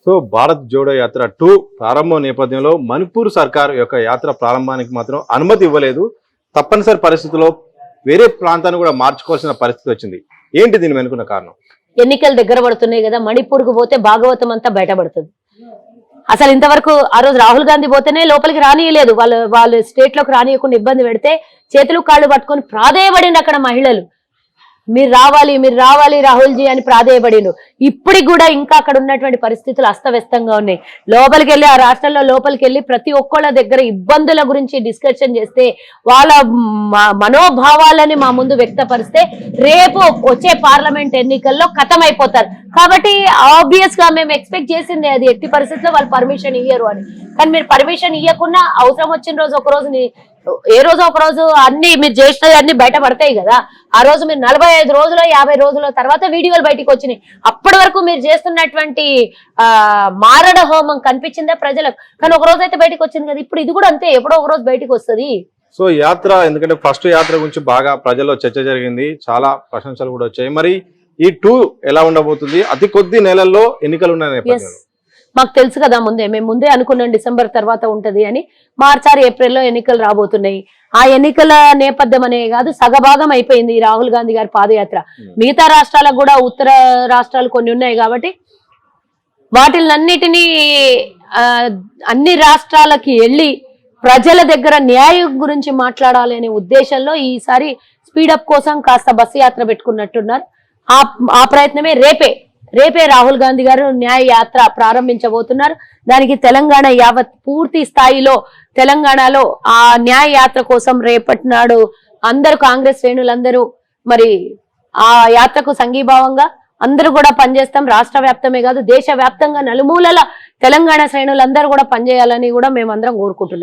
So Bharat Jodo Yatra 2 ప్రారంభం నేపథ్యంలో మణిపూర్ సర్కార్ యొక్క యాత్ర ప్రారంభానికి మాత్రం అనుమతి ఇవ్వలేదు. తప్పనిసరి పరిస్థితుల్లో వేరే ప్రాంతాన్ని కూడా మార్చుకోవాల్సిన పరిస్థితి వచ్చింది. ఏంటి దీని వెనుకున్న కారణం? ఎన్నికలు దగ్గర పడుతున్నాయి కదా, మణిపూర్కు పోతే భాగవతం అంతా బయటపడుతుంది. అసలు ఇంతవరకు ఆ రోజు రాహుల్ గాంధీ పోతేనే లోపలికి రానియలేదు, వాళ్ళు స్టేట్ లోకి రానియకుండా ఇబ్బంది పెడితే చేతులు కాళ్ళు పట్టుకొని ప్రాధేయపడిండు అక్కడ మహిళలు. మీరు రావాలి రాహుల్ జీ అని ప్రాధేయపడిండు. ఇప్పటికి కూడా ఇంకా అక్కడ ఉన్నటువంటి పరిస్థితులు అస్తవ్యస్తంగా ఉన్నాయి. లోపలికి వెళ్ళి ఆ రాష్ట్రంలో లోపలికి వెళ్ళి ప్రతి ఒక్కళ్ళ దగ్గర ఇబ్బందుల గురించి డిస్కషన్ చేస్తే వాళ్ళ మనోభావాలని మా ముందు వ్యక్తపరిస్తే రేపు వచ్చే పార్లమెంట్ ఎన్నికల్లో ఖతం అయిపోతారు. కాబట్టి ఆబ్వియస్ గా మేము ఎక్స్పెక్ట్ చేసింది అది, ఎట్టి పరిస్థితుల్లో వాళ్ళు పర్మిషన్ ఇయ్యరు అని. కానీ మీరు పర్మిషన్ ఇవ్వకుండా అవసరం వచ్చిన రోజు ఒక రోజు ఏ రోజు ఒక రోజు అన్ని మీరు చేసినవి అన్ని బయట పడతాయి కదా. ఆ రోజు మీరు 45 రోజులు 50 రోజుల తర్వాత వీడియోలు బయటకు వచ్చినాయి. అప్పటి వరకు మీరు చేస్తున్నటువంటి మారణ హోమం కనిపించిందా ప్రజలకు? కానీ ఒక రోజు అయితే బయటకు వచ్చింది కదా. ఇప్పుడు ఇది కూడా అంతే, ఎప్పుడో ఒక రోజు బయటకు వస్తుంది. సో యాత్ర, ఎందుకంటే ఫస్ట్ యాత్ర గురించి బాగా ప్రజల్లో చర్చ జరిగింది, చాలా ప్రశంసలు కూడా వచ్చాయి. మరి ఈ 2 ఎలా ఉండబోతుంది? అతి కొద్ది నెలల్లో ఎన్నికలు ఉన్న నేపథ్యంలో మాకు తెలుసు కదా, మేము ముందే అనుకున్నాం డిసెంబర్ తర్వాత ఉంటది అని. మార్చి ఏప్రిల్లో ఎన్నికలు రాబోతున్నాయి. ఆ ఎన్నికల నేపథ్యం అనే కాదు, సగభాగం అయిపోయింది ఈ రాహుల్ గాంధీ గారి పాదయాత్ర. మిగతా రాష్ట్రాలకు కూడా ఉత్తర రాష్ట్రాలు కొన్ని ఉన్నాయి కాబట్టి వాటిలన్నిటినీ అన్ని రాష్ట్రాలకి వెళ్ళి ప్రజల దగ్గర న్యాయం గురించి మాట్లాడాలి అనే ఉద్దేశంలో ఈసారి స్పీడప్ కోసం కాస్త బస్సు యాత్ర పెట్టుకున్నట్టున్నారు. ఆ ప్రయత్నమే రేపే రాహుల్ గాంధీ గారు న్యాయ యాత్ర ప్రారంభించబోతున్నారు. దానికి తెలంగాణ యావత్ పూర్తి స్థాయిలో తెలంగాణలో ఆ న్యాయ యాత్ర కోసం రేపటి నాడు అందరూ కాంగ్రెస్ శ్రేణులందరూ మరి ఆ యాత్రకు సంఘీభావంగా అందరూ కూడా పనిచేస్తాం. రాష్ట్ర వ్యాప్తమే కాదు, దేశ వ్యాప్తంగా నలుమూలల తెలంగాణ శ్రేణులందరూ కూడా పనిచేయాలని కూడా మేమందరం కోరుకుంటున్నాం.